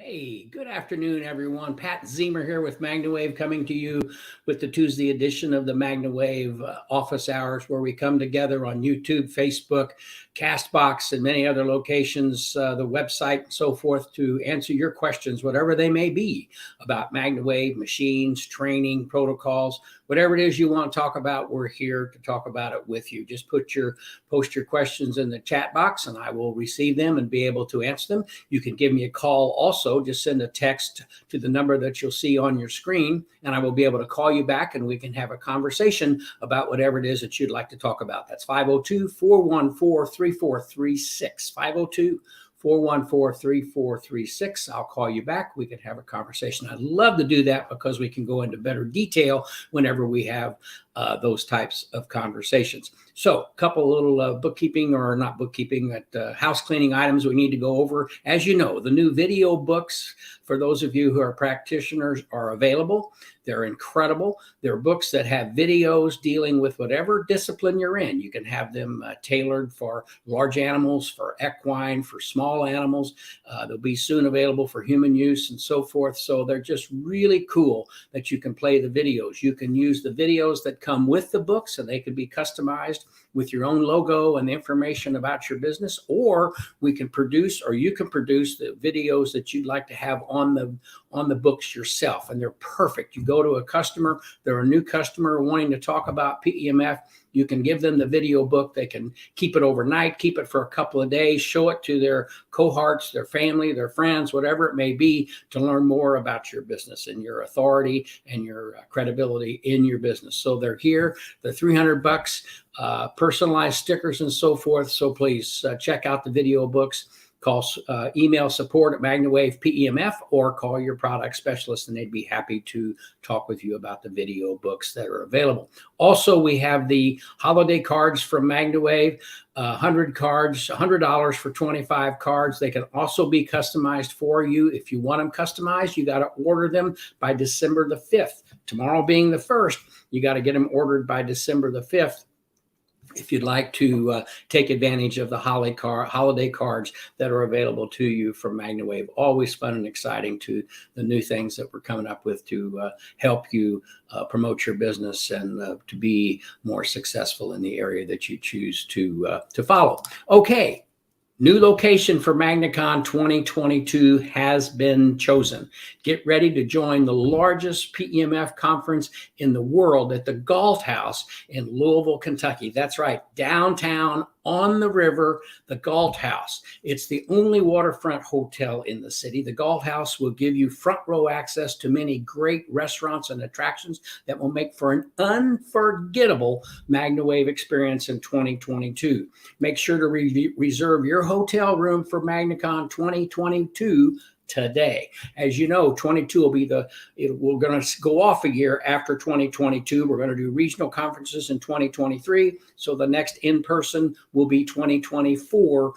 Hey, good afternoon, everyone. Pat Ziemer here with MagnaWave, coming to you with the Tuesday edition of the MagnaWave office hours, where we come together on YouTube, Facebook, Castbox, and many other locations, the website, and so forth, to answer your questions, whatever they may be, about MagnaWave, machines, training, protocols, whatever it is you want to talk about. We're here to talk about it with you. Just post your questions in the chat box, and I will receive them and be able to answer them. You can give me a call also. Just send a text to the number that you'll see on your screen, and I will be able to call you back, and we can have a conversation about whatever it is that you'd like to talk about. That's 502-414-3436. 502-414-3436. I'll call you back. We can have a conversation. I'd love to do that because we can go into better detail whenever we have those types of conversations. So a couple little bookkeeping, or not bookkeeping, house cleaning items we need to go over. As you know, the new video books, for those of you who are practitioners, are available. They're incredible. They're books that have videos dealing with whatever discipline you're in. You can have them tailored for large animals, for equine, for small animals. They'll be soon available for human use and so forth. So they're just really cool that you can play the videos. You can use the videos that come with the books, and they can be customized with your own logo and the information about your business, or we can produce, or you can produce the videos that you'd like to have on the books yourself, and they're perfect. You go to a customer, they're a new customer wanting to talk about PEMF, you can give them the video book. They can keep it overnight, keep it for a couple of days, show it to their cohorts, their family, their friends, whatever it may be, to learn more about your business and your authority and your credibility in your business. So they're here. They're $300, personalized stickers and so forth. So please check out the video books. Email support at MagnaWave PEMF, or call your product specialist, and they'd be happy to talk with you about the video books that are available. Also, we have the holiday cards from MagnaWave, 100 cards, $100 for 25 cards. They can also be customized for you. If you want them customized, you got to order them by December the 5th. Tomorrow being the 1st, you got to get them ordered by December the 5th. If you'd like to take advantage of the holiday cards that are available to you from MagnaWave. Always fun and exciting, to the new things that we're coming up with to help you promote your business and to be more successful in the area that you choose to follow. Okay. New location for MagnaCon 2022 has been chosen. Get ready to join the largest PEMF conference in the world at the Galt House in Louisville, Kentucky. That's right, downtown on the river, the Galt House. It's the only waterfront hotel in the city. The Galt House will give you front row access to many great restaurants and attractions that will make for an unforgettable MagnaWave experience in 2022. Make sure to reserve your hotel room for MagnaCon 2022 today. As you know, 22 will be we're going to go off a year after 2022. We're going to do regional conferences in 2023. So the next in-person will be 2024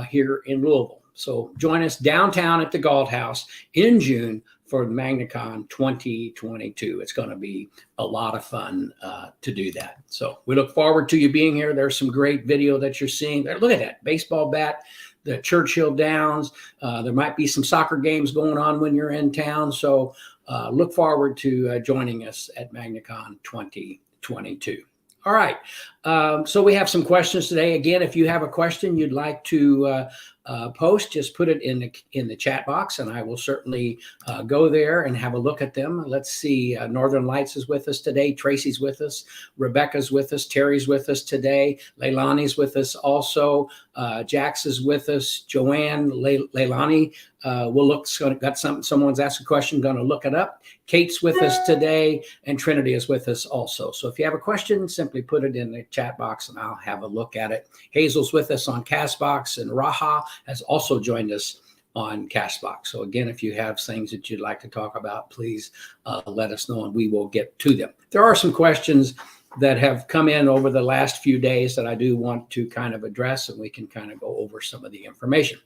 here in Louisville. So join us downtown at the Galt House in June for MagnaCon 2022. It's going to be a lot of fun to do that. So we look forward to you being here. There's some great video that you're seeing there. Look at that baseball bat, the Churchill Downs. There might be some soccer games going on when you're in town. So look forward to joining us at MagnaCon 2022. All right. So we have some questions today. Again, if you have a question you'd like to post, just put it in the chat box, and I will certainly go there and have a look at them. Let's see. Northern Lights is with us today. Tracy's with us. Rebecca's with us. Terry's with us today. Leilani's with us also. Jax is with us. Joanne, Leilani. We'll look. Got something. Someone's asked a question. Going to look it up. Kate's with us today, and Trinity is with us also. So if you have a question, simply put it in the chat box, and I'll have a look at it. Hazel's with us on Castbox, and Raha has also joined us on Castbox. So again, if you have things that you'd like to talk about, please let us know, and we will get to them. There are some questions that have come in over the last few days that I do want to kind of address, and we can kind of go over some of the information.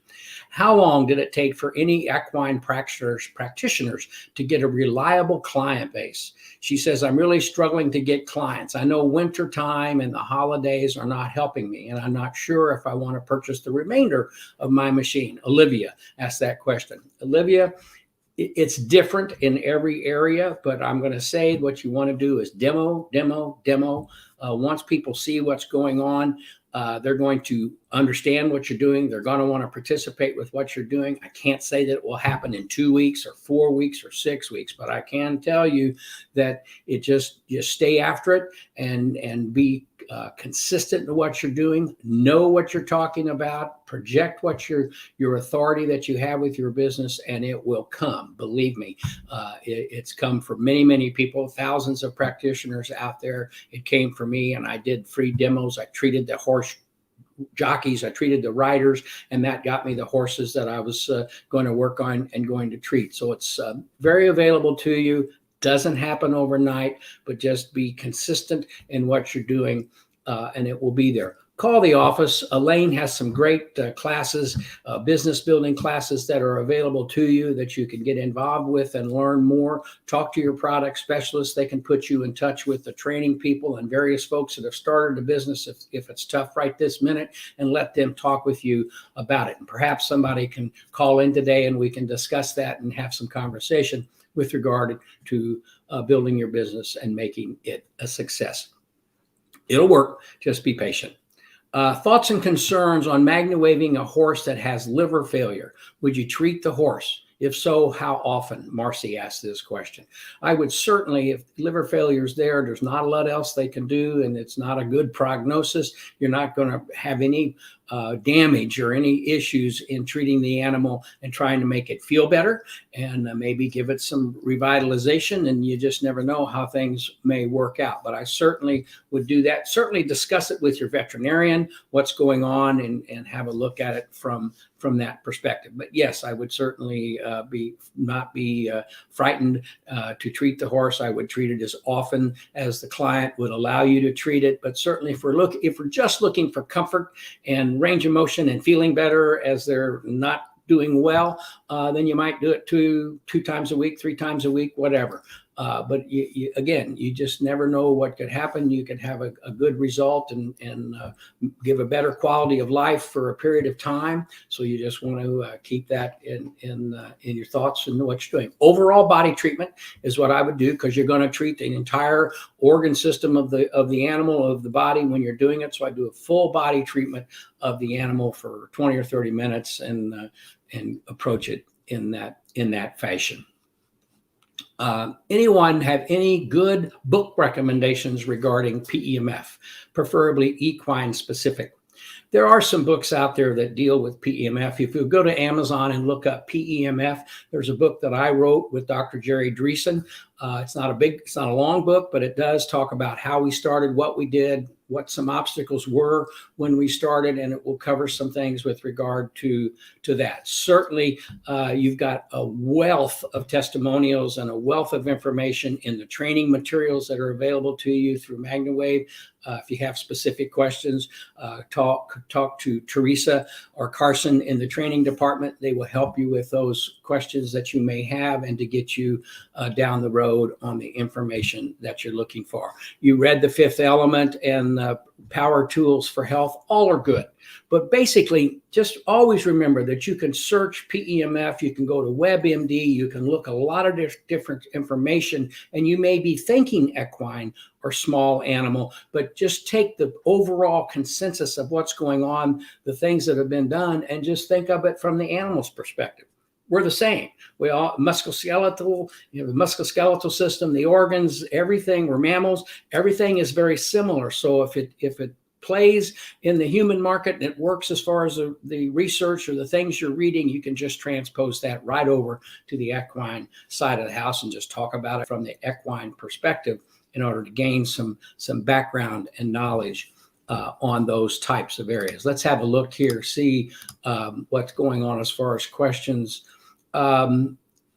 How long did it take for any equine practitioners to get a reliable client base? She says, I'm really struggling to get clients. I know winter time and the holidays are not helping me, and I'm not sure if I want to purchase the remainder of my machine. Olivia asked that question. Olivia, it's different in every area, but I'm going to say what you want to do is demo. Once people see what's going on, they're going to understand what you're doing. They're going to want to participate with what you're doing. I can't say that it will happen in 2 weeks or 4 weeks or 6 weeks, but I can tell you that you stay after it and be consistent in what you're doing. Know what you're talking about. Project what your authority that you have with your business, and it will come. Believe me, it's come for many people, thousands of practitioners out there. It came for me, and I did free demos. I treated the horse jockeys, I treated the riders, and that got me the horses that I was going to work on and going to treat. So it's very available to you. Doesn't happen overnight, but just be consistent in what you're doing, and it will be there. Call the office. Elaine has some great classes, business building classes that are available to you that you can get involved with and learn more. Talk to your product specialist. They can put you in touch with the training people and various folks that have started a business if it's tough right this minute, and let them talk with you about it. And perhaps somebody can call in today and we can discuss that and have some conversation with regard to building your business and making it a success. It'll work. Just be patient. Thoughts and concerns on MagnaWaving a horse that has liver failure. Would you treat the horse? If so, how often? Marcy asked this question. I would certainly, if liver failure is there, there's not a lot else they can do, and it's not a good prognosis. You're not going to have any damage or any issues in treating the animal and trying to make it feel better and maybe give it some revitalization, and you just never know how things may work out. But I certainly would do that. Certainly discuss it with your veterinarian, what's going on, and have a look at it from that perspective. But yes, I would certainly not be frightened to treat the horse. I would treat it as often as the client would allow you to treat it. But certainly if we're just looking for comfort and range of motion and feeling better as they're not doing well, then you might do it two times a week, 3 times a week, whatever. But again, you just never know what could happen. You could have a good result and give a better quality of life for a period of time. So you just want to keep that in your thoughts and know what you're doing. Overall body treatment is what I would do, because you're going to treat the entire organ system of the animal, of the body, when you're doing it. So I do a full body treatment of the animal for 20 or 30 minutes and approach it in that fashion. Anyone have any good book recommendations regarding PEMF, preferably equine specific? There are some books out there that deal with PEMF. If you go to Amazon and look up PEMF, there's a book that I wrote with Dr. Jerry Dreesen. It's not a long book, but it does talk about how we started, what we did, what some obstacles were when we started, and it will cover some things with regard to that. Certainly, you've got a wealth of testimonials and a wealth of information in the training materials that are available to you through MagnaWave. If you have specific questions, talk to Teresa or Carson in the training department. They will help you with those questions that you may have and to get you down the road on the information that you're looking for. You read The Fifth Element and Power Tools for Health. All are good. But basically, just always remember that you can search PEMF, you can go to WebMD, you can look a lot of different information, and you may be thinking equine or small animal, but just take the overall consensus of what's going on, the things that have been done, and just think of it from the animal's perspective. We're the same. We all musculoskeletal, the musculoskeletal system, the organs, everything. We're mammals. Everything is very similar. So if it plays in the human market and it works as far as the research or the things you're reading, you can just transpose that right over to the equine side of the house and just talk about it from the equine perspective in order to gain some background and knowledge on those types of areas. Let's have a look here, see what's going on as far as questions.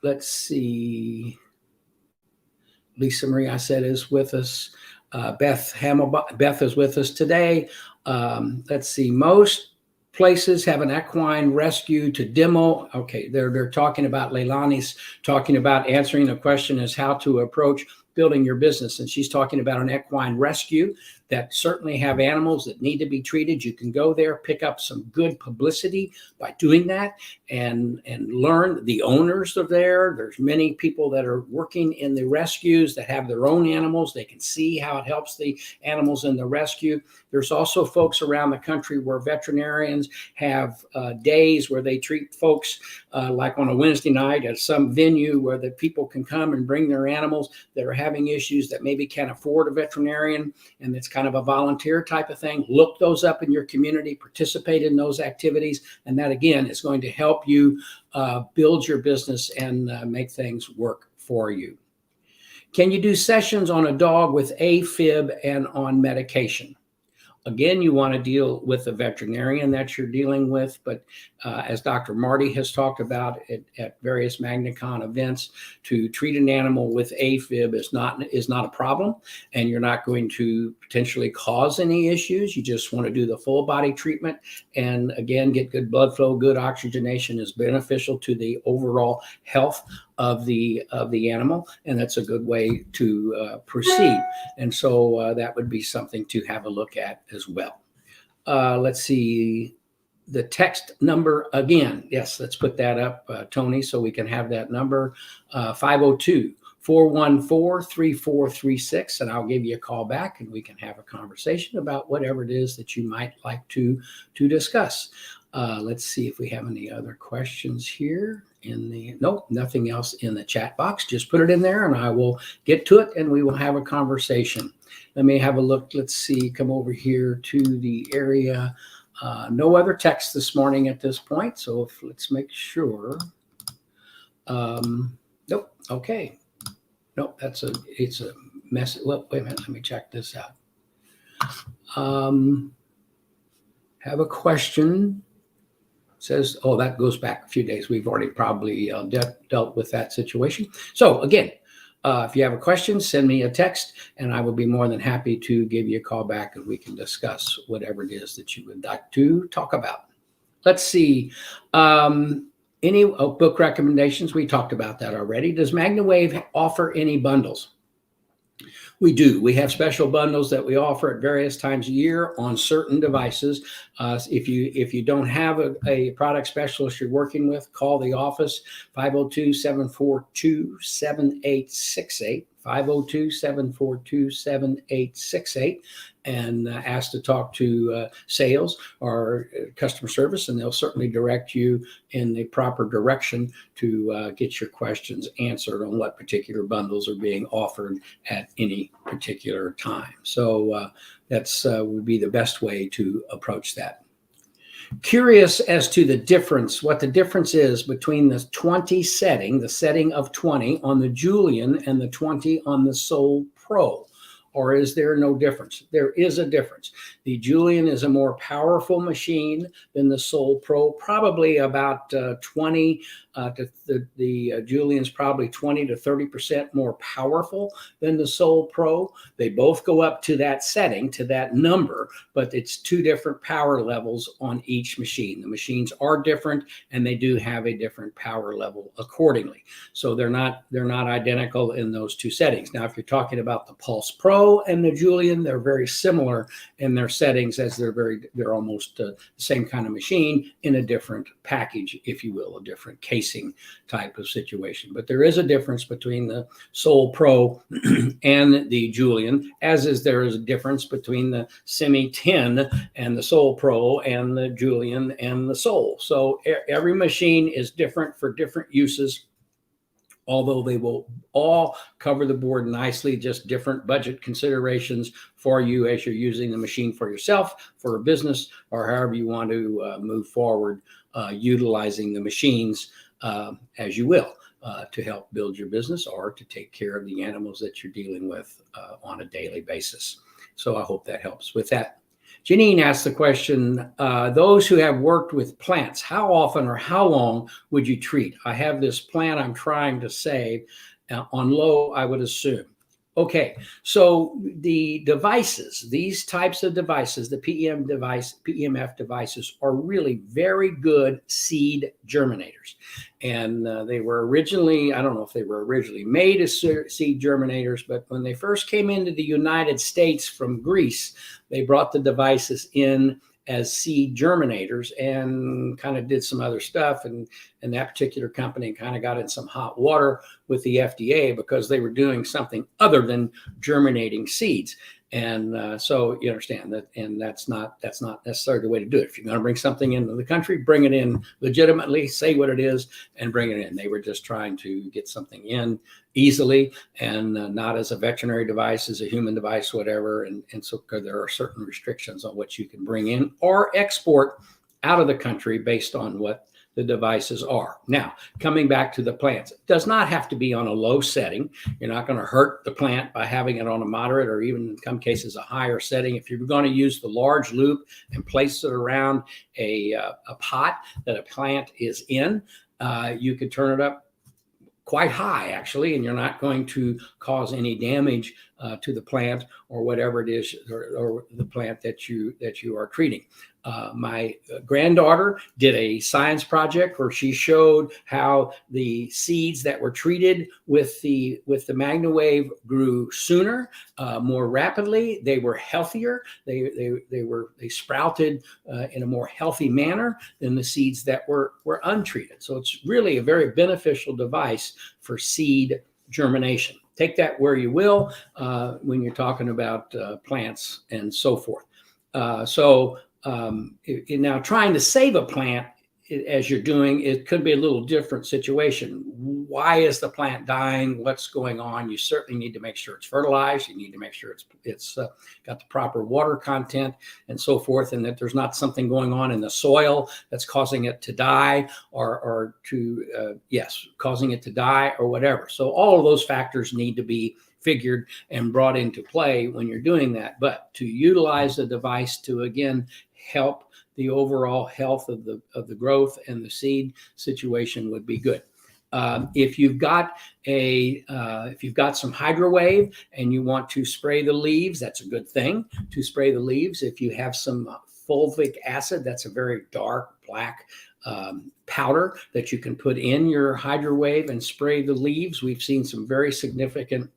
Let's see. Lisa Marie, I said, is with us. Beth is with us today. Let's see. Most places have an equine rescue to demo. Okay, they're talking about, Leilani's talking about answering a question as how to approach building your business. And she's talking about an equine rescue that certainly have animals that need to be treated. You can go there, pick up some good publicity by doing that, and learn. The owners are there. There's many people that are working in the rescues that have their own animals. They can see how it helps the animals in the rescue. There's also folks around the country where veterinarians have days where they treat folks like on a Wednesday night at some venue where the people can come and bring their animals that are having issues that maybe can't afford a veterinarian, and it's kind of a volunteer type of thing. Look those up in your community, participate in those activities, and that again is going to help you build your business and make things work for you. Can you do sessions on a dog with AFib and on medication? Again, you want to deal with the veterinarian that you're dealing with, but as Dr. Marty has talked about at various MagnaCon events, to treat an animal with AFib is not a problem, and you're not going to potentially cause any issues. You just want to do the full body treatment, and again, get good blood flow. Good oxygenation is beneficial to the overall health of the animal, and that's a good way to proceed. And so that would be something to have a look at as well. Let's see the text number again. Yes, let's put that up, Tony, so we can have that number, 502-414-3436, and I'll give you a call back and we can have a conversation about whatever it is that you might like to discuss. Let's see if we have any other questions here nope, nothing else in the chat box. Just put it in there and I will get to it and we will have a conversation. Let me have a look. Let's see, come over here to the area. No other text this morning at this point. So let's make sure. Nope. Okay. Nope. It's a mess. Well, wait a minute. Let me check this out. Have a question. Says, oh, that goes back a few days. We've already probably dealt with that situation. So again, if you have a question, send me a text and I will be more than happy to give you a call back and we can discuss whatever it is that you would like to talk about. Let's see. Any book recommendations? We talked about that already. Does MagnaWave offer any bundles? We do. We have special bundles that we offer at various times a year on certain devices. If you don't have a product specialist you're working with, call the office, 502-742-7868, 502-742-7868, and ask to talk to sales or customer service, and they'll certainly direct you in the proper direction to get your questions answered on what particular bundles are being offered at any particular time. So that's would be the best way to approach that. Curious as to the difference, what the difference is between the 20 setting, the setting of 20 on the Julian and the 20 on the Soul Pro. Or is there no difference? There is a difference. The Julian is a more powerful machine than the Soul Pro, probably about 20 the Julian's probably 20 to 30% more powerful than the Soul Pro. They both go up to that setting, to that number, but it's two different power levels on each machine. The machines are different and they do have a different power level accordingly. So they're not identical in those two settings. Now, if you're talking about the Pulse Pro and the Julian, they're very similar in their settings, as they're almost the same kind of machine in a different package, if you will, a different casing type of situation. But there is a difference between the Soul Pro and the Julian, as there is a difference between the Semi 10 and the Soul Pro and the Julian and the Soul. So every machine is different for different uses, although they will all cover the board nicely, just different budget considerations for you as you're using the machine for yourself, for a business, or however you want to move forward utilizing the machines as you will to help build your business or to take care of the animals that you're dealing with on a daily basis. So I hope that helps with that. Janine asked the question, those who have worked with plants, how often or how long would you treat? I have this plant I'm trying to save on low, I would assume. Okay, so the devices, these types of devices, the PEMF devices, are really very good seed germinators. And they were originally, I don't know if they were originally made as seed germinators, but when they first came into the United States from Greece, they brought the devices in as seed germinators and kind of did some other stuff. And that particular company kind of got in some hot water with the FDA because they were doing something other than germinating seeds. And so you understand that, and that's not necessarily the way to do it. If you're going to bring something into the country, bring it in legitimately, say what it is, and bring it in. They were just trying to get something in easily and not as a veterinary device, as a human device, whatever. And so because there are certain restrictions on what you can bring in or export out of the country based on what the devices are. Now, coming back to the plants, it does not have to be on a low setting. You're not going to hurt the plant by having it on a moderate or even in some cases a higher setting. If you're going to use the large loop and place it around a pot that a plant is in, you could turn it up quite high actually, and you're not going to cause any damage to the plant or whatever it is, or the plant that you are treating. My granddaughter did a science project where she showed how the seeds that were treated with the MagnaWave grew sooner, more rapidly. They were healthier. They sprouted in a more healthy manner than the seeds that were untreated. So it's really a very beneficial device for seed germination. Take that where you will when you're talking about plants and so forth. Now trying to save a plant as you're doing, it could be a little different situation. Why is the plant dying? What's going on? You certainly need to make sure it's fertilized. You need to make sure it's got the proper water content and so forth, and that there's not something going on in the soil that's causing it to die causing it to die or whatever. So all of those factors need to be figured and brought into play when you're doing that. But to utilize the device to, again, help the overall health of the growth and the seed situation would be good. If you've got some HydroWave and you want to spray the leaves, that's a good thing to spray the leaves. If you have some fulvic acid, that's a very dark black powder that you can put in your HydroWave and spray the leaves. We've seen some very significant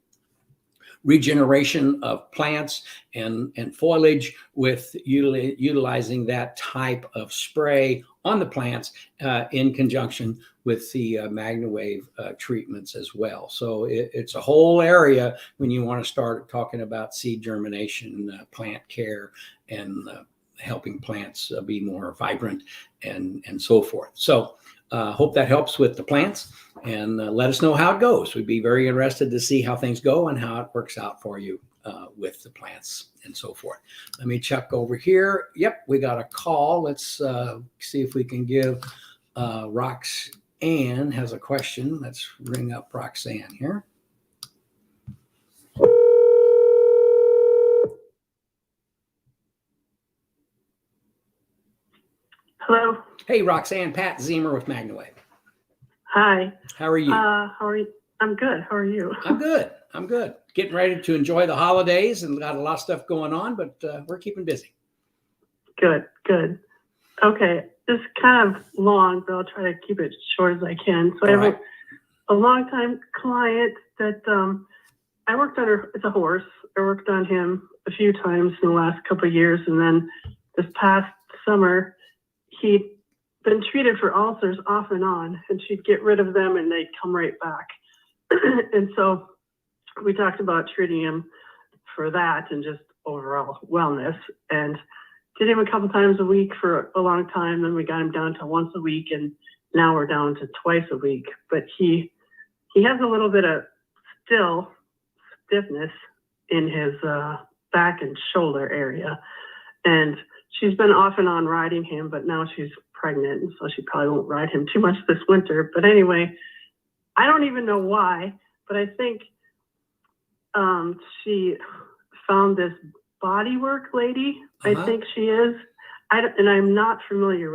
regeneration of plants and foliage with utilizing that type of spray on the plants in conjunction with the MagnaWave treatments as well. So it's a whole area when you want to start talking about seed germination, plant care, and helping plants be more vibrant and so forth. So hope that helps with the plants, and let us know how it goes. We'd be very interested to see how things go and how it works out for you with the plants and so forth. Let me check over here. Yep, we got a call. Let's see if we can give Roxanne has a question. Let's ring up Roxanne here. Hello. Hey, Roxanne, Pat Ziemer with MagnaWave. Hi. How are you? How are you? I'm good. How are you? I'm good. Getting ready to enjoy the holidays and got a lot of stuff going on, but we're keeping busy. Good. Okay. It's kind of long, but I'll try to keep it short as I can. So I have a long-time client that I worked on her. It's a horse. I worked on him a few times in the last couple of years. And then this past summer, he'd been treated for ulcers off and on, and she'd get rid of them and they'd come right back. And so we talked about treating him for that and just overall wellness, and did him a couple times a week for a long time. Then we got him down to once a week, and now we're down to twice a week. But he has a little bit of still stiffness in his back and shoulder area, and she's been off and on riding him, but now she's pregnant, and so she probably won't ride him too much this winter. But anyway, I don't even know why, but I think she found this bodywork lady. I think she is. And I'm not familiar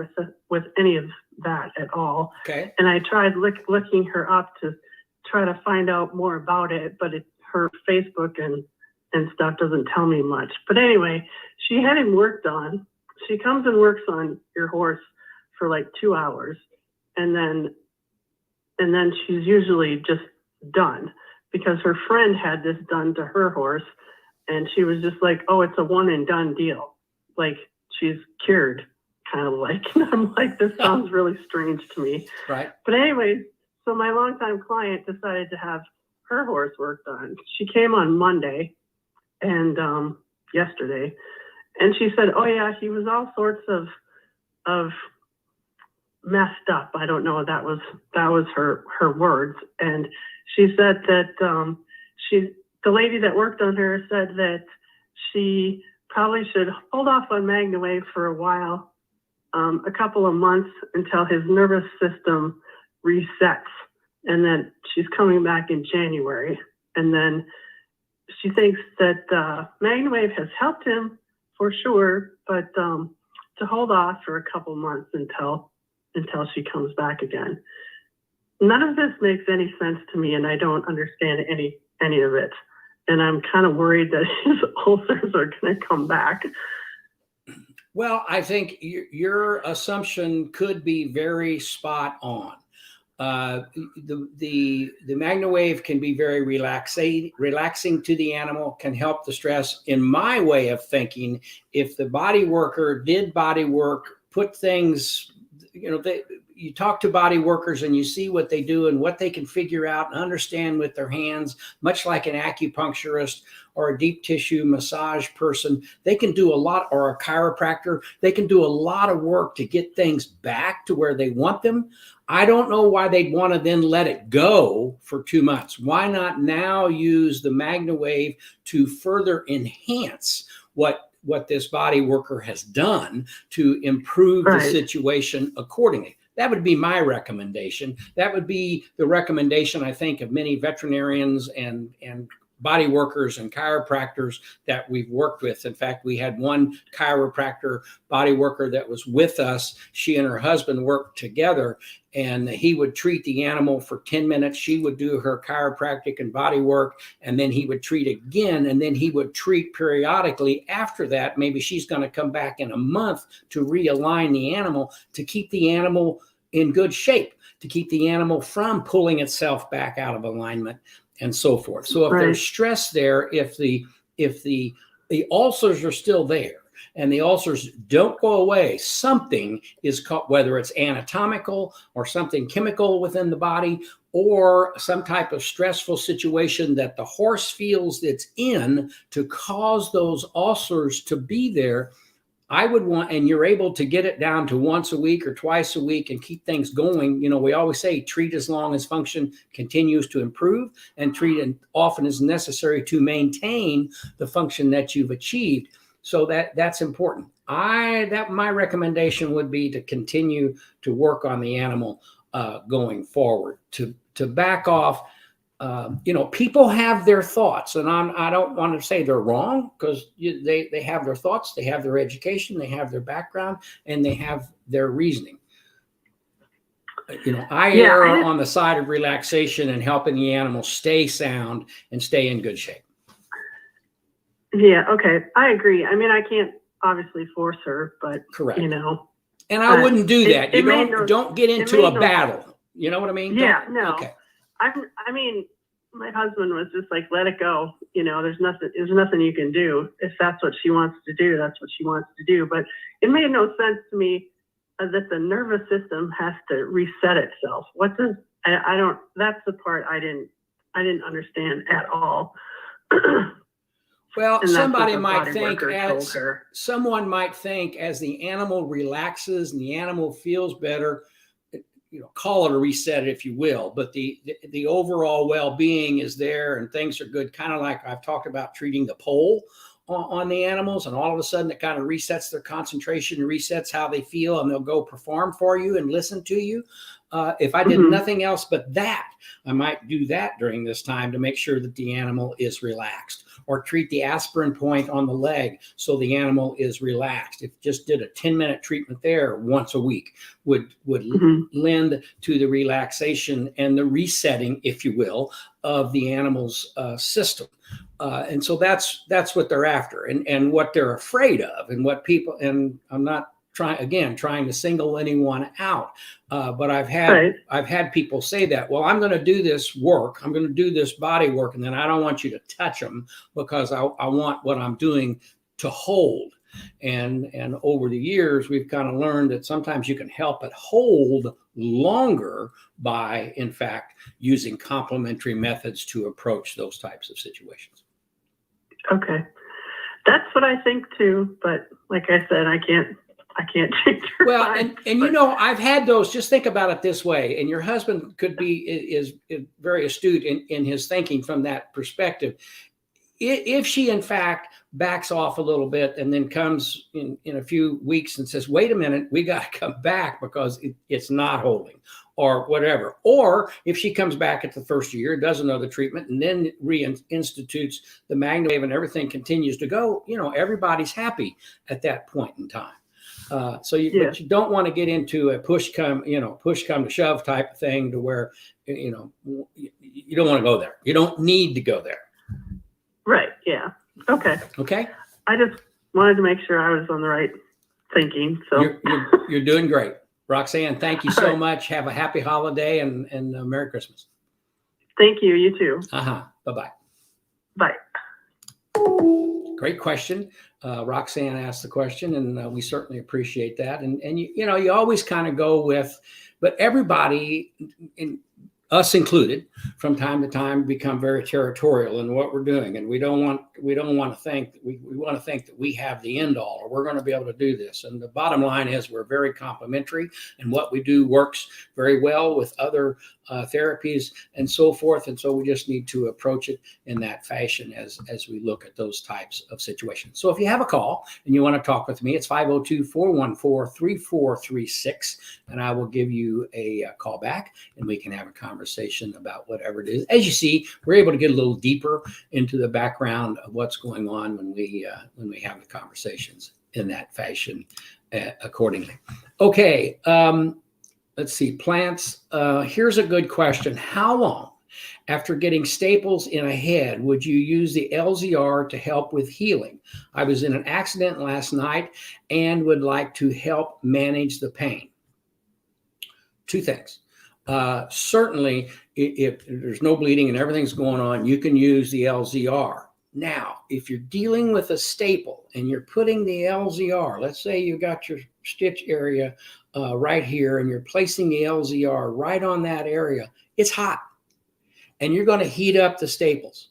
with any of that at all. Okay. And I tried looking her up to try to find out more about it, but her Facebook and stuff doesn't tell me much. But anyway, she had him worked on. She comes and works on your horse for like 2 hours, and then she's usually just done, because her friend had this done to her horse, and she was just like, oh, it's a one and done deal. Like, she's cured, kind of like. And I'm like, this sounds really strange to me. Right. But anyway, so my longtime client decided to have her horse worked on. She came on Monday and yesterday, and she said, oh yeah, he was all sorts of messed up. I don't know, that was her words. And she said that the lady that worked on her said that she probably should hold off on MagnaWave for a while, a couple of months, until his nervous system resets, and then she's coming back in January. And then she thinks that MagnaWave has helped him for sure, but to hold off for a couple months until she comes back again. None of this makes any sense to me, and I don't understand any of it. And I'm kind of worried that his ulcers are going to come back. Well, I think your assumption could be very spot on. The MagnaWave can be very relaxing to the animal, can help the stress. In my way of thinking, if the body worker did body work, put things, you talk to body workers and you see what they do and what they can figure out and understand with their hands, much like an acupuncturist or a deep tissue massage person. They can do a lot, or a chiropractor. They can do a lot of work to get things back to where they want them. I don't know why they'd want to then let it go for 2 months. Why not now use the MagnaWave to further enhance what this body worker has done to improve the situation accordingly? That would be my recommendation. That would be the recommendation, I think, of many veterinarians and body workers and chiropractors that we've worked with. In fact, we had one chiropractor body worker that was with us. She and her husband worked together, and he would treat the animal for 10 minutes. She would do her chiropractic and body work, and then he would treat again, and then he would treat periodically after that. Maybe she's going to come back in a month to realign the animal, to keep the animal in good shape, to keep the animal from pulling itself back out of alignment, and so forth. So if there's stress there, if the ulcers are still there and the ulcers don't go away, something is caught, whether it's anatomical or something chemical within the body, or some type of stressful situation that the horse feels it's in to cause those ulcers to be there. I would want, and you're able to get it down to once a week or twice a week and keep things going. We always say treat as long as function continues to improve, and treat as often as necessary to maintain the function that you've achieved. So that's important. My recommendation would be to continue to work on the animal going forward, to back off. People have their thoughts, and I don't want to say they're wrong, because they have their thoughts, they have their education, they have their background, and they have their reasoning. I err on the side of relaxation and helping the animal stay sound and stay in good shape. Yeah, okay, I agree. I mean, I can't obviously force her, but correct. And I wouldn't do that. Don't get into a battle. You know what I mean? Yeah, no. Okay. I mean, my husband was just like, let it go. There's nothing you can do. If that's what she wants to do, that's what she wants to do. But it made no sense to me that the nervous system has to reset itself. I don't, that's the part I didn't understand at all. Well, someone might think as the animal relaxes and the animal feels better, call it a reset, if you will, but the overall well-being is there and things are good. Kind of like I've talked about treating the pole on the animals, and all of a sudden it kind of resets their concentration, resets how they feel, and they'll go perform for you and listen to you. If I did nothing else but that, I might do that during this time to make sure that the animal is relaxed, or treat the aspirin point on the leg so the animal is relaxed. If just did a 10-minute treatment there once a week would lend to the relaxation and the resetting, if you will, of the animal's system. And so that's what they're after, and what they're afraid of, and what people, and I'm not trying to single anyone out, but I've had people say that, well, I'm going to do this work, I'm going to do this body work, and then I don't want you to touch them because I want what I'm doing to hold. And over the years, we've kind of learned that sometimes you can help it hold longer by, in fact, using complementary methods to approach those types of situations. Okay. That's what I think too, but like I said, I can't change your mind. And you know, I've had those. Just think about it this way, and your husband is very astute in his thinking from that perspective. If she, in fact, backs off a little bit and then comes in a few weeks and says, wait a minute, we got to come back because it's not holding, or whatever. Or if she comes back at the first year, does another treatment, and then reinstitutes the MagnaWave and everything continues to go, everybody's happy at that point in time. But you don't want to get into a push come to shove type of thing to where, you don't want to go there. You don't need to go there. Right. Yeah. Okay. Okay. I just wanted to make sure I was on the right thinking. So you're doing great, Roxanne. Thank you so much. Have a happy holiday and Merry Christmas. Thank you. You too. Bye-bye. Bye. Great question. Roxanne asked the question, and we certainly appreciate that. And you always kind of go with, but everybody, us included, from time to time become very territorial in what we're doing, and we want to think that we have the end all, or we're going to be able to do this. And the bottom line is we're very complementary, and what we do works very well with other therapies and so forth. And so we just need to approach it in that fashion as we look at those types of situations. So if you have a call and you want to talk with me, it's 502-414-3436, and I will give you a call back, and we can have a conversation about whatever it is. As you see, we're able to get a little deeper into the background of what's going on when we have the conversations in that fashion accordingly. Okay. Let's see, plants. Here's a good question. How long after getting staples in a head would you use the LZR to help with healing? I was in an accident last night and would like to help manage the pain. Two things. Certainly, if there's no bleeding and everything's going on, you can use the LZR. Now, if you're dealing with a staple and you're putting the LZR, let's say you got your stitch area right here, and you're placing the LZR right on that area, it's hot, and you're going to heat up the staples,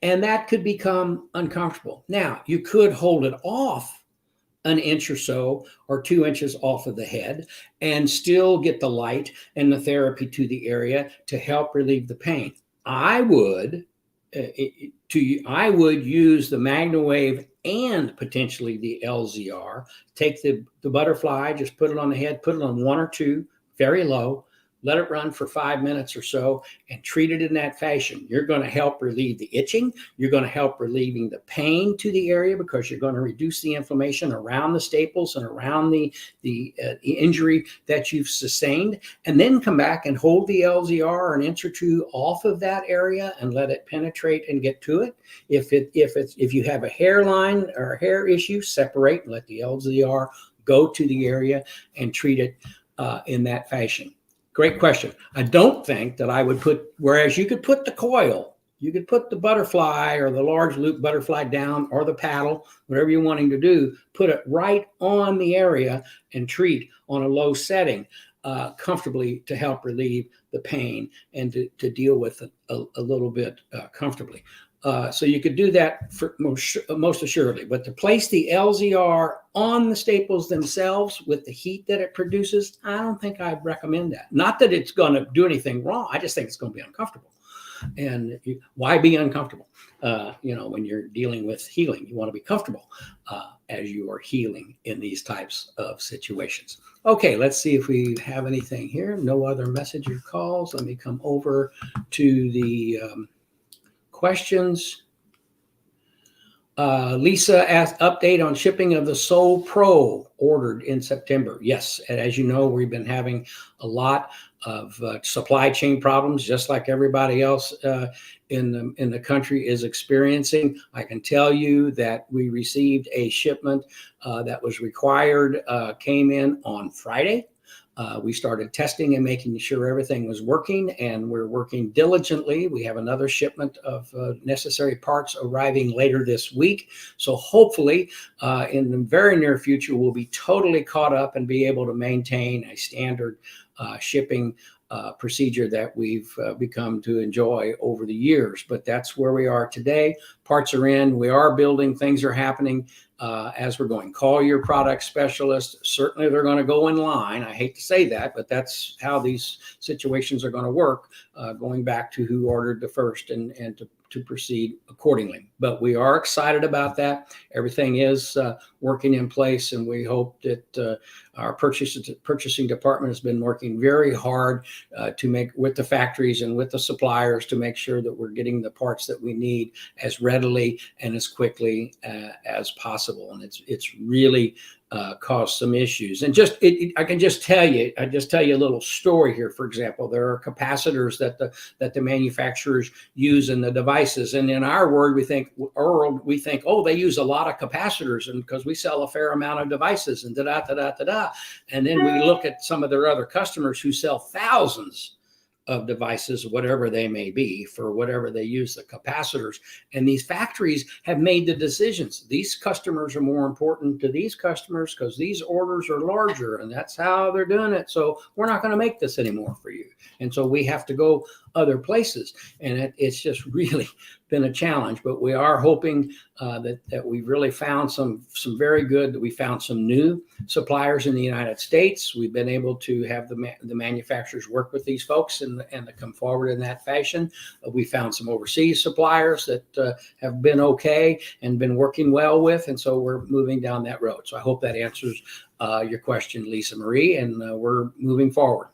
and that could become uncomfortable. Now, you could hold it off an inch or so, or 2 inches off of the head, and still get the light and the therapy to the area to help relieve the pain. I would use the MagnaWave and potentially the LZR. Take the butterfly, just put it on the head, put it on 1 or 2, very low, let it run for 5 minutes or so, and treat it in that fashion. You're going to help relieve the itching. You're going to help relieving the pain to the area, because you're going to reduce the inflammation around the staples and around the injury that you've sustained. And then come back and hold the LZR an inch or 2 off of that area and let it penetrate and get to it. If you have a hairline or a hair issue, separate and let the LZR go to the area and treat it in that fashion. Great question. I don't think that I would whereas you could put the coil, you could put the butterfly or the large loop butterfly down, or the paddle, whatever you're wanting to do, put it right on the area and treat on a low setting comfortably to help relieve the pain and to deal with it a little bit comfortably. So you could do that for most assuredly. But to place the LZR on the staples themselves with the heat that it produces, I don't think I'd recommend that. Not that it's going to do anything wrong. I just think it's going to be uncomfortable. And why be uncomfortable? When you're dealing with healing, you want to be comfortable as you are healing in these types of situations. Okay, let's see if we have anything here. No other message or calls. Let me come over to the questions. Lisa asked update on shipping of the Soul Pro ordered in September. Yes, and as you know, we've been having a lot of supply chain problems, just like everybody else in the country is experiencing. I can tell you that we received a shipment that was required, came in on Friday. We started testing and making sure everything was working, and we're working diligently. We have another shipment of necessary parts arriving later this week. So hopefully in the very near future, we'll be totally caught up and be able to maintain a standard shipping procedure that we've become to enjoy over the years. But that's where we are today. Parts are in, we are building, things are happening as we're going. Call your product specialist. Certainly they're going to go in line. I hate to say that, but that's how these situations are going to work, going back to who ordered the first and to proceed accordingly. But we are excited about that. Everything is working in place, and we hope that our purchasing department has been working very hard to make with the factories and with the suppliers to make sure that we're getting the parts that we need as readily and as quickly as possible. And it's really caused some issues. And I can just tell you a little story here. For example, there are capacitors that the manufacturers use in the devices, and in our world we think, oh, they use a lot of capacitors, and because we sell a fair amount of devices and and then we look at some of their other customers who sell thousands of devices, whatever they may be, for whatever they use the capacitors. And these factories have made the decisions. These customers are more important to these customers because these orders are larger, and that's how they're doing it. So we're not going to make this anymore for you. And so we have to go other places. And it's just really been a challenge, but we are hoping that we've really found some very good, that we found some new suppliers in the United States. We've been able to have the manufacturers work with these folks and to come forward in that fashion. We found some overseas suppliers that have been okay and been working well with, and so we're moving down that road. So I hope that answers your question, Lisa Marie, and we're moving forward.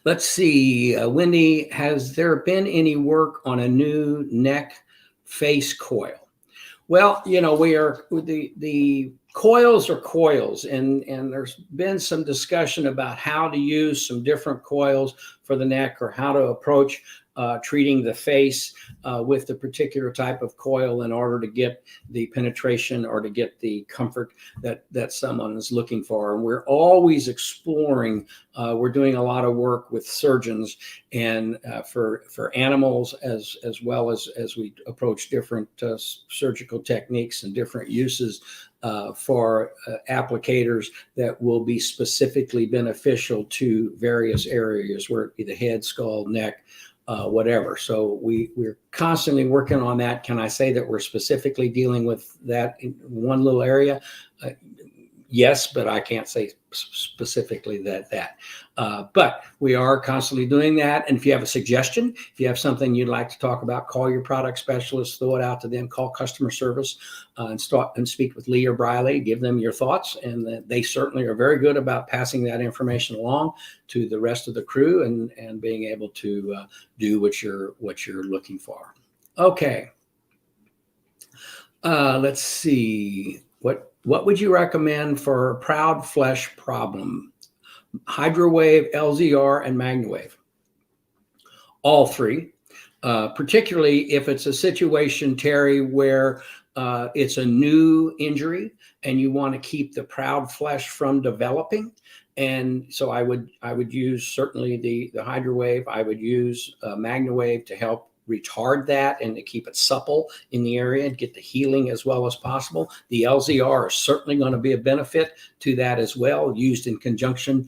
Let's see, Wendy, has there been any work on a new neck face coil? Well, the coils are coils, and there's been some discussion about how to use some different coils for the neck, or how to approach treating the face with the particular type of coil in order to get the penetration or to get the comfort that someone is looking for. And we're always exploring. We're doing a lot of work with surgeons and for animals as well as we approach different surgical techniques and different uses for applicators that will be specifically beneficial to various areas, where it be the head, skull, neck, whatever. So we're constantly working on that. Can I say that we're specifically dealing with that in one little area? Yes, but I can't say specifically that. But we are constantly doing that. And if you have a suggestion, if you have something you'd like to talk about, call your product specialist, throw it out to them, call customer service and speak with Lee or Briley, give them your thoughts. And they certainly are very good about passing that information along to the rest of the crew and being able to do what you're looking for. Okay. Let's see. What would you recommend for a proud flesh problem? HydroWave, LZR, and MagnaWave. All three, particularly if it's a situation, Terry, where it's a new injury and you want to keep the proud flesh from developing. And so I would use certainly the HydroWave. I would use MagnaWave to help retard that and to keep it supple in the area and get the healing as well as possible. The LZR is certainly going to be a benefit to that as well, used in conjunction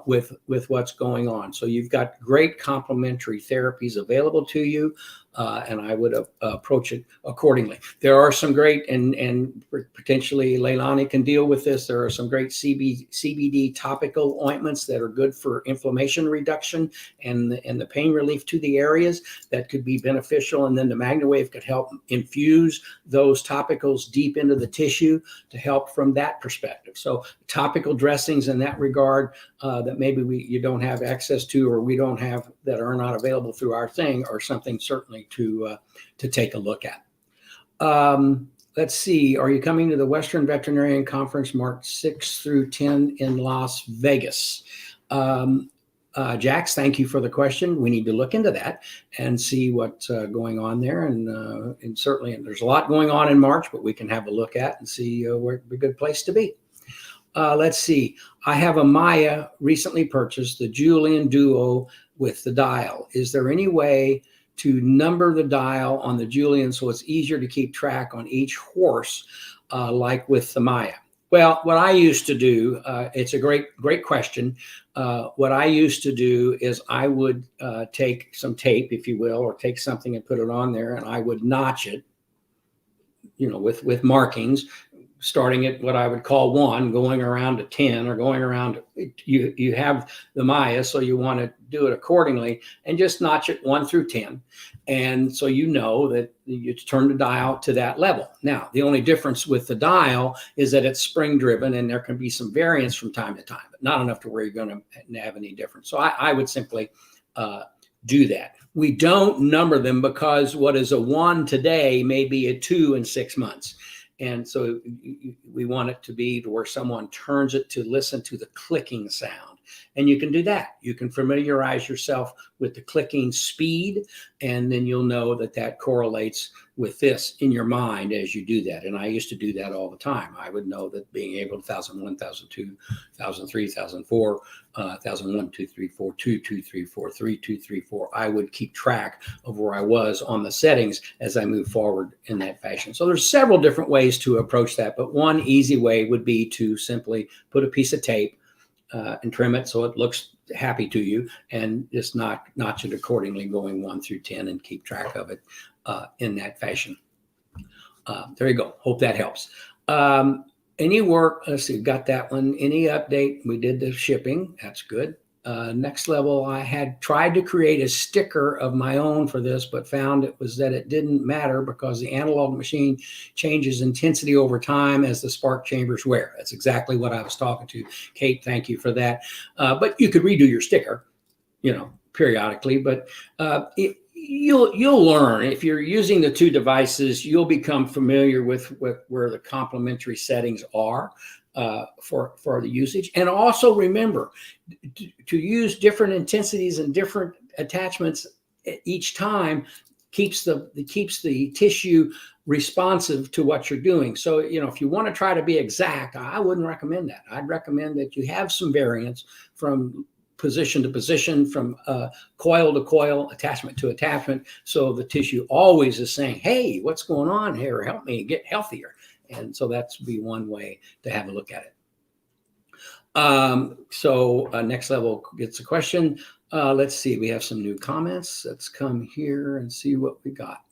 with what's going on. So you've got great complementary therapies available to you, and I would approach it accordingly. There are some great, and potentially Leilani can deal with this, there are some great CBD topical ointments that are good for inflammation reduction and the pain relief to the areas that could be beneficial. And then the MagnaWave could help infuse those topicals deep into the tissue to help from that perspective. So topical dressings in that regard that maybe you don't have access to, or we don't have, that are not available through our thing, are something certainly to take a look at. Let's see. Are you coming to the Western Veterinarian Conference March 6 through 10 in Las Vegas? Jax, thank you for the question. We need to look into that and see what's going on there. And certainly there's a lot going on in March, but we can have a look at and see where a good place to be. Let's see. I have a Maya recently purchased, the Julian Duo with the dial. Is there any way to number the dial on the Julian so it's easier to keep track on each horse, like with the Maya? Well, what I used to do, it's a great question. What I used to do is I would take some tape, if you will, or take something and put it on there, and I would notch it, with markings, starting at what I would call 1, going around to 10, or going around. You have the Maya, so you want to do it accordingly, and just notch it 1 through 10. And so you know that you turn the dial to that level. Now, the only difference with the dial is that it's spring driven, and there can be some variance from time to time, but not enough to where you're going to have any difference. So I would simply do that. We don't number them because what is a 1 today may be a 2 in 6 months. And so we want it to be to where someone turns it to listen to the clicking sound. And you can do that. You can familiarize yourself with the clicking speed, and then you'll know that that correlates with this in your mind as you do that. And I used to do that all the time. I would know that being able to 1001, 1002, 1003, 1004, 1001, 2, 3, 4, 2, 2, 3, 4, 3, 2, 3, 4. I would keep track of where I was on the settings as I move forward in that fashion. So there's several different ways to approach that, but one easy way would be to simply put a piece of tape and trim it so it looks happy to you, and just notch it accordingly, going 1 through 10, and keep track of it in that fashion. There you go. Hope that helps. Any work? Let's see. Got that one. Any update? We did the shipping. That's good. Next level. I had tried to create a sticker of my own for this, but found that it didn't matter because the analog machine changes intensity over time as the spark chambers wear. That's exactly what I was talking to. Kate, thank you for that. But you could redo your sticker, periodically, but you'll learn. If you're using the two devices, you'll become familiar with where the complementary settings are for the usage. And also remember to use different intensities and different attachments each time keeps the tissue responsive to what you're doing. So, if you want to try to be exact, I wouldn't recommend that. I'd recommend that you have some variance from position to position, from coil to coil, attachment to attachment, so the tissue always is saying, hey, what's going on here? Help me get healthier. And so that's be one way to have a look at it. So next level gets a question. Let's see, we have some new comments. Let's come here and see what we got.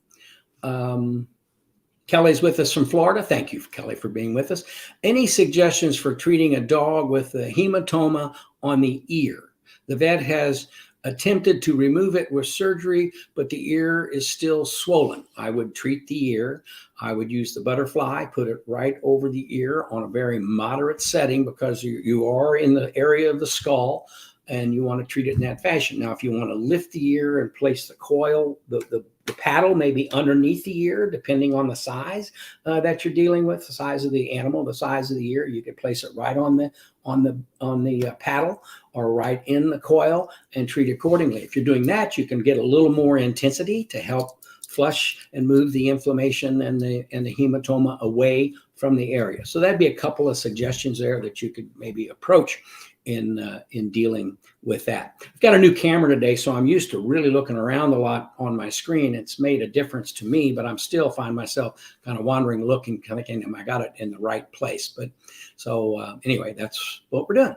Kelly's with us from Florida. Thank you, Kelly, for being with us. Any suggestions for treating a dog with a hematoma on the ear? The vet has attempted to remove it with surgery, but the ear is still swollen. I would treat the ear. I would use the butterfly, put it right over the ear on a very moderate setting, because you are in the area of the skull and you want to treat it in that fashion. Now, if you want to lift the ear and place the coil, the paddle may be underneath the ear, depending on the size that you're dealing with, the size of the animal, the size of the ear. You can place it right on the paddle or right in the coil and treat accordingly. If you're doing that, you can get a little more intensity to help flush and move the inflammation and the hematoma away from the area. So that'd be a couple of suggestions there that you could maybe approach in dealing with that. I've got a new camera today, so I'm used to really looking around a lot on my screen. It's made a difference to me, but I'm still find myself kind of wandering, looking, kind of thinking, I got it in the right place. But so anyway, that's what we're doing.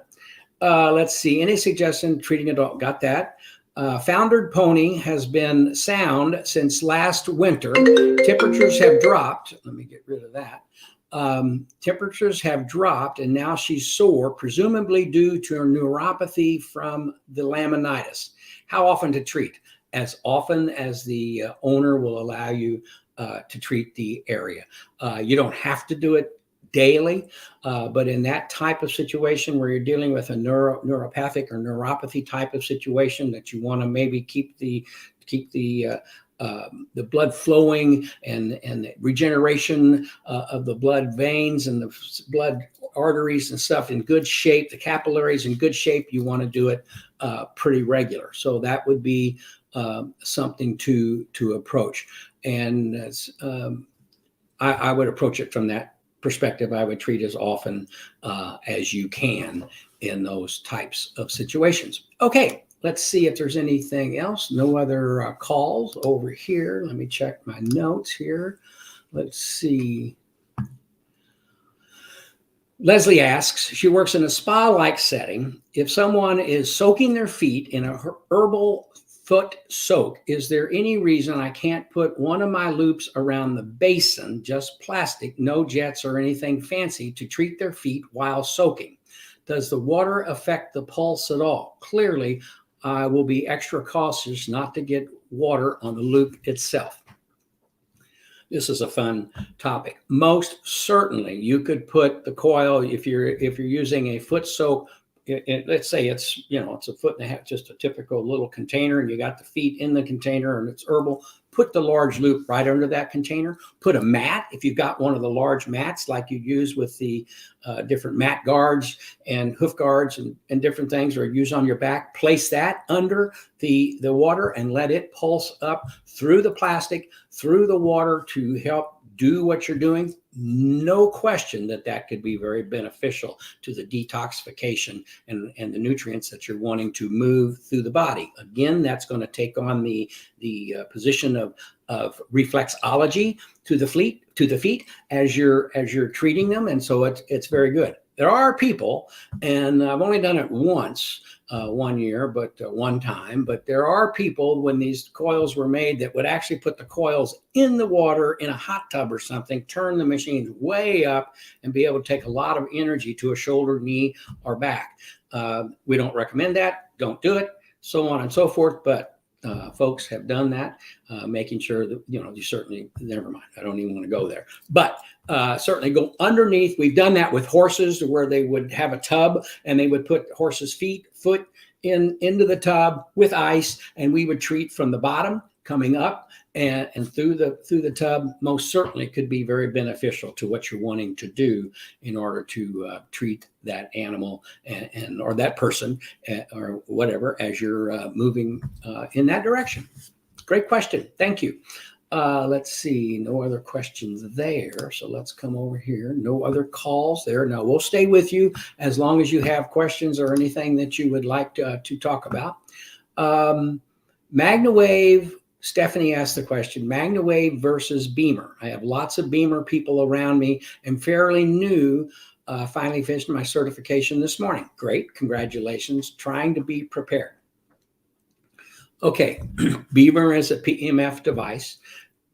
Let's see. Any suggestion treating adult? Got that. Foundered pony has been sound since last winter. Temperatures have dropped. Let me get rid of that. Temperatures have dropped, and now she's sore, presumably due to her neuropathy from the laminitis. How often to treat? As often as the owner will allow you to treat the area. You don't have to do it daily, but in that type of situation where you're dealing with a neuropathic or neuropathy type of situation that you want to maybe keep the blood flowing and the regeneration of the blood veins and the blood arteries and stuff in good shape, the capillaries in good shape, you want to do it pretty regular. So that would be something to approach. And I would approach it from that perspective. I would treat as often as you can in those types of situations. Okay, let's see if there's anything else. No other calls over here. Let me check my notes here. Let's see. Leslie asks, she works in a spa-like setting. If someone is soaking their feet in a herbal foot soak, is there any reason I can't put one of my loops around the basin, just plastic, no jets or anything fancy, to treat their feet while soaking? Does the water affect the pulse at all? Clearly, I will be extra cautious not to get water on the loop itself. This is a fun topic. Most certainly, you could put the coil, if you're using a foot soak, let's say it's a foot and a half, just a typical little container, and you got the feet in the container and it's herbal. Put the large loop right under that container. Put a mat, if you've got one of the large mats like you use with the different mat guards and hoof guards and different things, or use on your back. Place that under the water and let it pulse up through the plastic, through the water to help do what you're doing. No question that could be very beneficial to the detoxification and the nutrients that you're wanting to move through the body. Again, that's going to take on the position of reflexology to the feet as you're treating them, and so it's very good. There are people, and I've only done it once, one year, but one time. But there are people, when these coils were made, that would actually put the coils in the water in a hot tub or something, turn the machines way up, and be able to take a lot of energy to a shoulder, knee, or back. We don't recommend that. Don't do it. So on and so forth. But folks have done that, making sure that, you certainly, never mind, I don't even want to go there, but certainly go underneath. We've done that with horses, to where they would have a tub and they would put horses' foot into the tub with ice, and we would treat from the bottom coming up and through the tub. Most certainly could be very beneficial to what you're wanting to do in order to treat that animal and or that person or whatever as you're moving in that direction. Great question. Thank you. Let's see. No other questions there. So let's come over here. No other calls there. No, we'll stay with you as long as you have questions or anything that you would like to talk about. MagnaWave. Stephanie asked the question, MagnaWave versus Bemer. I have lots of Bemer people around me and fairly new. Finally finished my certification this morning. Great. Congratulations. Trying to be prepared. Okay. Bemer is a PEMF device.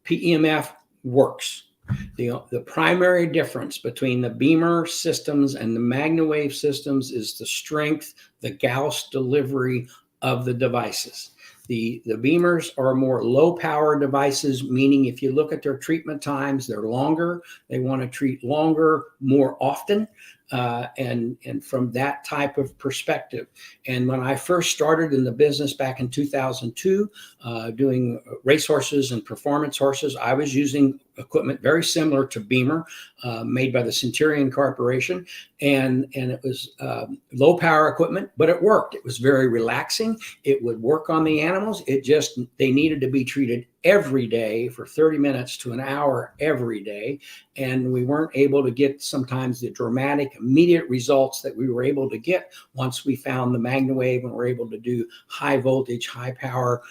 PEMF works. The primary difference between the Bemer systems and the MagnaWave systems is the strength, the Gauss delivery of the devices. The Bemers are more low power devices, meaning if you look at their treatment times, they're longer. They want to treat longer, more often, and from that type of perspective. And when I first started in the business back in 2002, doing racehorses and performance horses, I was using equipment very similar to Bemer, made by the Centurion Corporation, and it was low power equipment, but it worked. It was very relaxing. It would work on the animals. They needed to be treated every day for 30 minutes to an hour every day, and we weren't able to get sometimes the dramatic immediate results that we were able to get once we found the MagnaWave and were able to do high voltage, high power,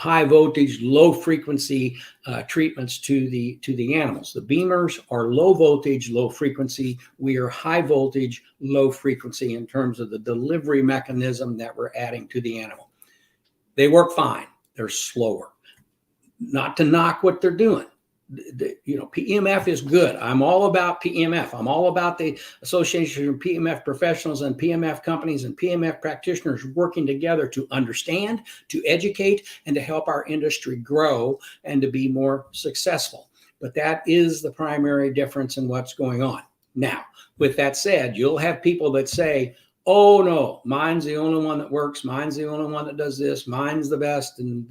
high voltage, low frequency treatments to the animals. The Bemers are low voltage, low frequency. We are high voltage, low frequency in terms of the delivery mechanism that we're adding to the animal. They work fine. They're slower. Not to knock what they're doing. PEMF is good. I'm all about PEMF. I'm all about the association of PEMF professionals and PEMF companies and PEMF practitioners working together to understand, to educate, and to help our industry grow and to be more successful. But that is the primary difference in what's going on. Now, with that said, you'll have people that say, oh no, mine's the only one that works. Mine's the only one that does this. Mine's the best, and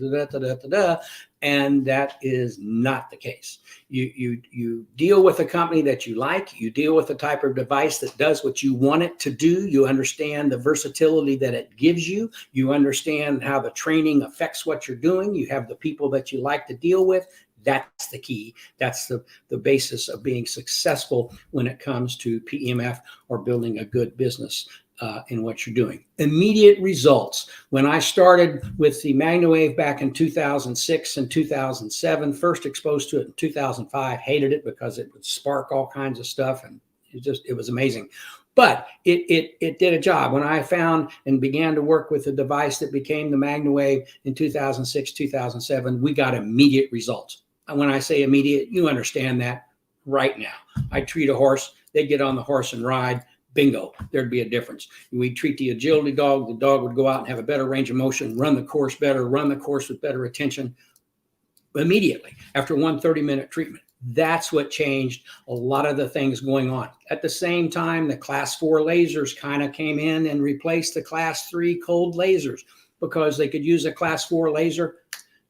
and that is not the case. You deal with a company that you like. You deal with the type of device that does what you want it to do. You understand the versatility that it gives you. You understand how the training affects what you're doing. You have the people that you like to deal with. That's the key. That's the basis of being successful when it comes to PEMF or building a good business in what you're doing. Immediate results. When I started with the MagnaWave back in 2006 and 2007, first exposed to it in 2005, hated it because it would spark all kinds of stuff, and it was amazing. But it did a job. When I found and began to work with the device that became the MagnaWave in 2006, 2007, we got immediate results. And when I say immediate, you understand that right now. I treat a horse, they'd get on the horse and ride. Bingo, there'd be a difference. We treat the agility dog, the dog would go out and have a better range of motion, run the course better, run the course with better attention immediately after one 30-minute treatment. That's what changed a lot of the things going on. At the same time, the class 4 lasers kind of came in and replaced the class 3 cold lasers because they could use a class 4 laser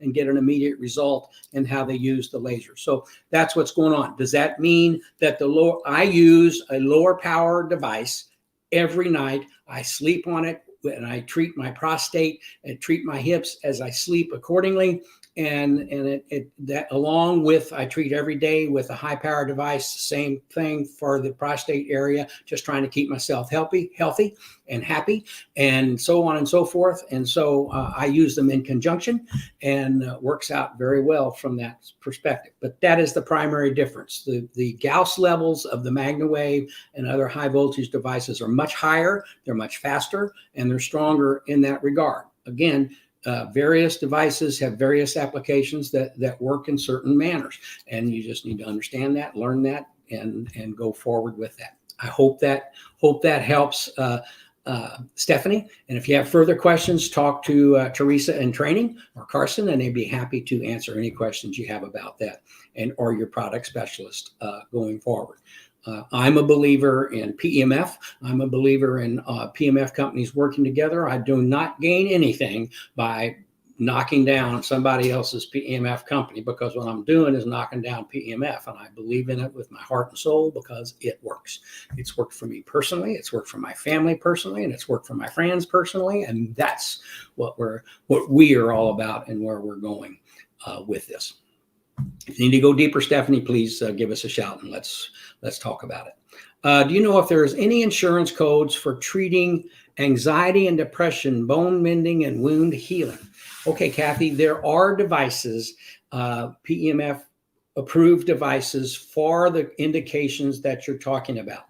and get an immediate result in how they use the laser. So that's what's going on. Does that mean that I use a lower power device every night? I sleep on it and I treat my prostate and treat my hips as I sleep accordingly. And that along with, I treat every day with a high power device, same thing for the prostate area, just trying to keep myself healthy and happy, and so on and so forth. And so I use them in conjunction, and works out very well from that perspective. But that is the primary difference. The Gauss levels of the MagnaWave and other high voltage devices are much higher, they're much faster, and they're stronger in that regard. Again, various devices have various applications that work in certain manners, and you just need to understand that, learn that, and go forward with that. I hope that helps, Stephanie. And if you have further questions, talk to Teresa in training or Carson, and they'd be happy to answer any questions you have about that or your product specialist going forward. I'm a believer in PEMF. I'm a believer in PEMF companies working together. I do not gain anything by knocking down somebody else's PEMF company, because what I'm doing is knocking down PEMF, and I believe in it with my heart and soul because it works. It's worked for me personally. It's worked for my family personally, and it's worked for my friends personally. And that's what we are all about and where we're going with this. If you need to go deeper, Stephanie, please give us a shout and let's talk about it. Do you know if there's any insurance codes for treating anxiety and depression, bone mending, and wound healing? Okay, Kathy, there are devices, PEMF approved devices for the indications that you're talking about.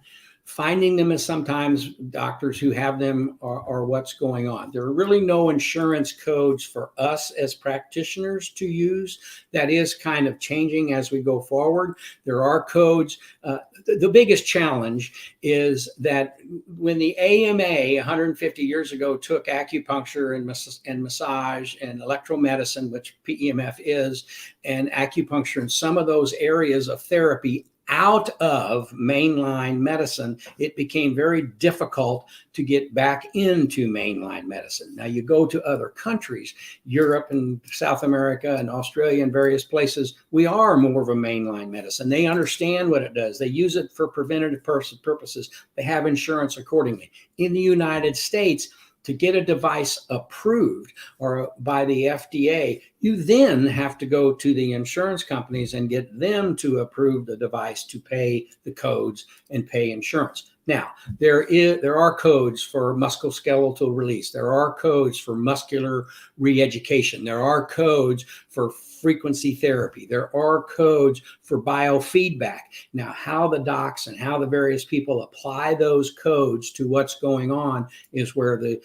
Finding them is sometimes doctors who have them are what's going on. There are really no insurance codes for us as practitioners to use. That is kind of changing as we go forward. There are codes. The biggest challenge is that when the AMA 150 years ago took acupuncture and massage and electromedicine, which PEMF is, and acupuncture and some of those areas of therapy out of mainline medicine, it became very difficult to get back into mainline medicine. Now you go to other countries, Europe and South America and Australia and various places, we are more of a mainline medicine. They understand what it does. They use it for preventative purposes. They have insurance accordingly. In the United States, to get a device approved or by the FDA, you then have to go to the insurance companies and get them to approve the device to pay the codes and pay insurance. Now, there are codes for musculoskeletal release. There are codes for muscular re-education. There are codes for frequency therapy. There are codes for biofeedback. Now, how the docs and how the various people apply those codes to what's going on is where the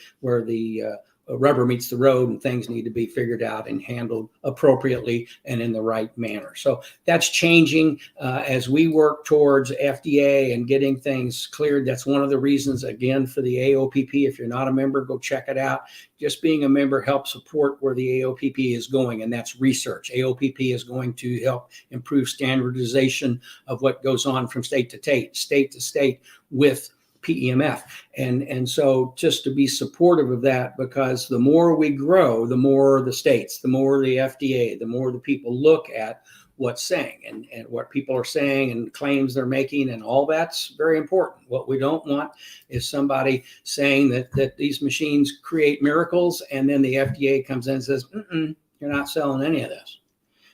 rubber meets the road, and things need to be figured out and handled appropriately and in the right manner. So that's changing as we work towards FDA and getting things cleared. That's one of the reasons, again, for the AOPP. If you're not a member, go check it out. Just being a member helps support where the AOPP is going, and that's research. AOPP is going to help improve standardization of what goes on from state to state with PEMF. And so just to be supportive of that, because the more we grow, the more the states, the more the FDA, the more the people look at what's saying and what people are saying and claims they're making, and all that's very important. What we don't want is somebody saying that these machines create miracles, and then the FDA comes in and says, you're not selling any of this.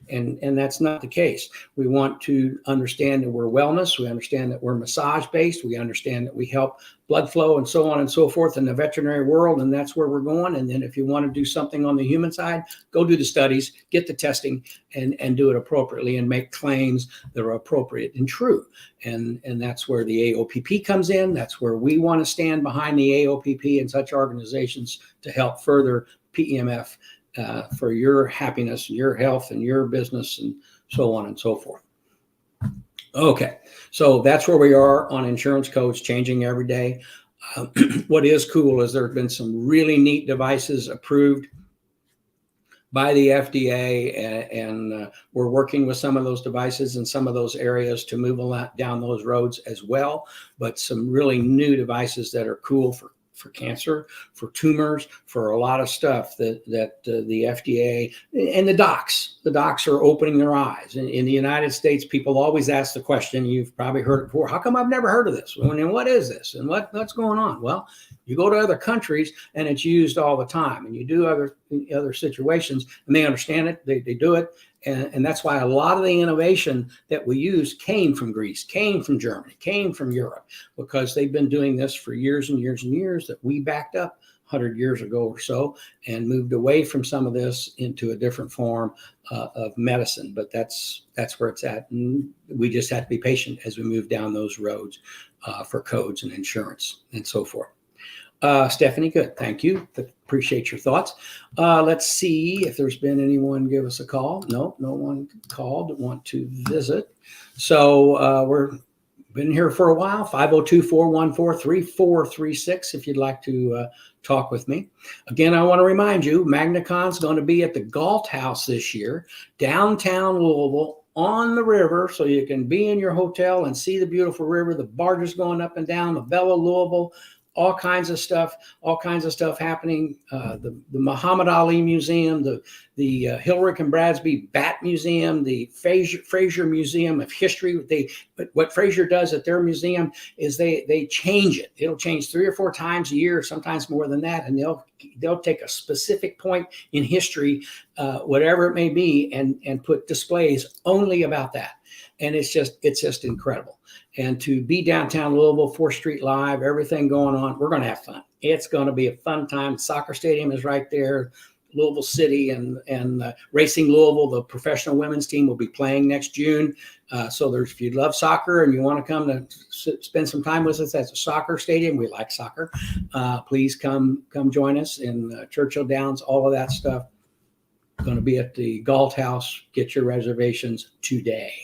And that's not the case. We want to understand that we're wellness. We understand that we're massage-based. We understand that we help blood flow and so on and so forth in the veterinary world, and that's where we're going. And then if you want to do something on the human side, go do the studies, get the testing, and do it appropriately and make claims that are appropriate and true. And that's where the AOPP comes in. That's where we want to stand behind the AOPP and such organizations to help further PEMF for your happiness and your health and your business and so on and so forth. Okay, so that's where we are on insurance codes, changing every day. What is cool is there have been some really neat devices approved by the FDA, and we're working with some of those devices in some of those areas to move a lot down those roads as well. But some really new devices that are cool for cancer, for tumors, for a lot of stuff that the FDA and the docs are opening their eyes. In the United States, people always ask the question, you've probably heard it before, how come I've never heard of this? And what is this? And what's going on? Well, you go to other countries and it's used all the time, and you do other situations and they understand it, they do it. And that's why a lot of the innovation that we use came from Greece, came from Germany, came from Europe, because they've been doing this for years and years and years that we backed up 100 years ago or so and moved away from some of this into a different form of medicine. But that's where it's at. And we just have to be patient as we move down those roads for codes and insurance and so forth. Stephanie, good. Thank you. Appreciate your thoughts. Let's see if there's been anyone give us a call. No one called, want to visit. So we're been here for a while. 502-414-3436 if you'd like to talk with me. Again, I want to remind you, MagnaCon is going to be at the Galt House this year, downtown Louisville, on the river, so you can be in your hotel and see the beautiful river, the barges going up and down, the Bella Louisville, all kinds of stuff happening. The Muhammad Ali Museum, the Hilrick and Bradsby Bat Museum, the Fraser Museum of History. What Fraser does at their museum is they change it. It'll change 3 or 4 times a year, sometimes more than that, and they'll take a specific point in history, whatever it may be, and put displays only about that. And it's just incredible. And to be downtown Louisville, 4th Street Live, everything going on, we're going to have fun. It's going to be a fun time. Soccer stadium is right there. Louisville City and Racing Louisville, the professional women's team, will be playing next June. So if you love soccer and you want to come to spend some time with us at the soccer stadium, we like soccer. Please come join us in Churchill Downs, all of that stuff. Going to be at the Galt House. Get your reservations today.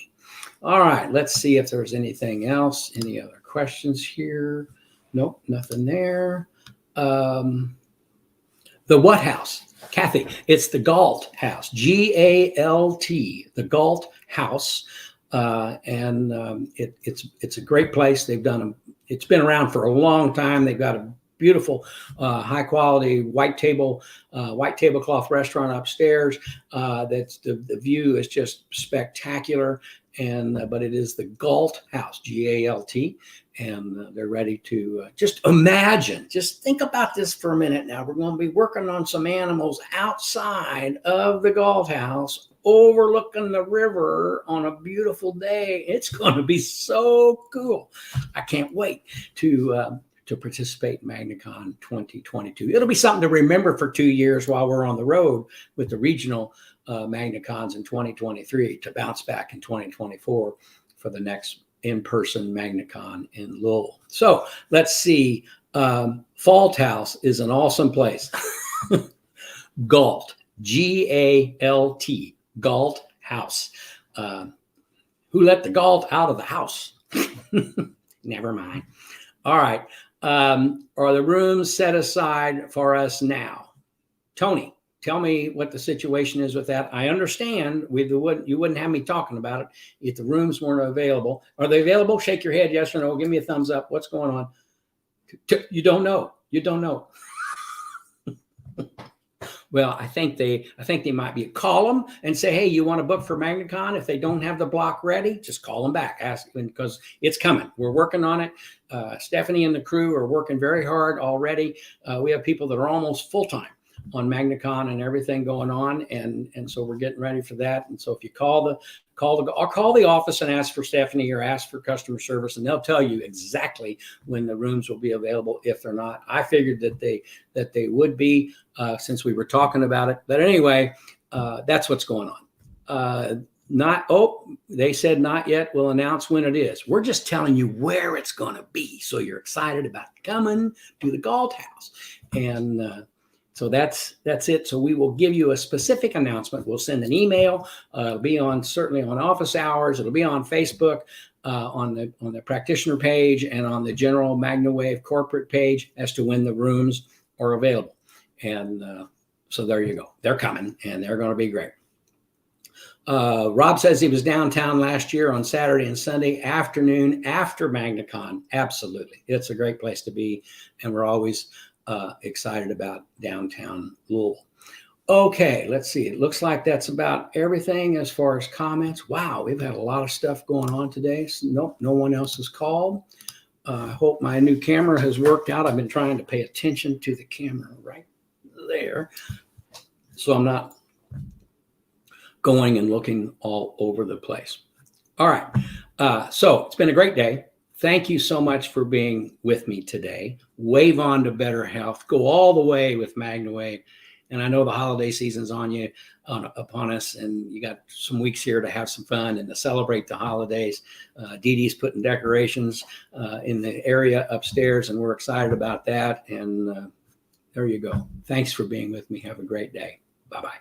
All right, let's see if there's anything else. Any other questions here? Nope, nothing there. The what house? Kathy, it's the Galt House, GALT, the Galt House. It's a great place. It's been around for a long time. They've got a beautiful, high quality white tablecloth restaurant upstairs. That's the view is just spectacular. but it is the Galt House, G-A-L-T, and they're ready to just imagine. Just think about this for a minute now. We're going to be working on some animals outside of the Galt House, overlooking the river on a beautiful day. It's going to be so cool. I can't wait to participate in MagnaCon 2022. It'll be something to remember for 2 years while we're on the road with the regional MagnaCons in 2023, to bounce back in 2024 for the next in-person MagnaCon in Louisville. So let's see. Falt House is an awesome place. Galt, G-A-L-T, Galt House. Who let the Galt out of the house? Never mind. All right. Are the rooms set aside for us now? Tony, tell me what the situation is with that. I understand you wouldn't have me talking about it if the rooms weren't available. Are they available? Shake your head, yes or no. Give me a thumbs up. What's going on? You don't know. You don't know. Well, I think they might be call them and say, hey, you want to book for MagnaCon? If they don't have the block ready, just call them back. Ask them, because it's coming. We're working on it. Stephanie and the crew are working very hard already. We have people that are almost full-time on MagnaCon and everything going on, and so we're getting ready for that. And so if you call the office and ask for Stephanie or ask for customer service, and they'll tell you exactly when the rooms will be available if they're not. I figured that they would be since we were talking about it. But anyway, that's what's going on. They said not yet. We'll announce when it is. We're just telling you where it's going to be, so you're excited about coming to the Galt House. And so that's it. So we will give you a specific announcement. We'll send an email. It'll be certainly on office hours. It'll be on Facebook, on the practitioner page, and on the general MagnaWave corporate page as to when the rooms are available. And so there you go. They're coming, and they're going to be great. Rob says he was downtown last year on Saturday and Sunday afternoon after MagnaCon. Absolutely. It's a great place to be, and we're always excited about downtown Louisville. Okay, let's see. It looks like that's about everything as far as comments. Wow, we've had a lot of stuff going on today. So nope, no one else has called. I hope my new camera has worked out. I've been trying to pay attention to the camera right there, so I'm not going and looking all over the place. All right, so it's been a great day. Thank you so much for being with me today. Wave on to better health. Go all the way with MagnaWave. And I know the holiday season's upon us, and you got some weeks here to have some fun and to celebrate the holidays. Dee Dee's putting decorations in the area upstairs, and we're excited about that. And there you go. Thanks for being with me. Have a great day. Bye-bye.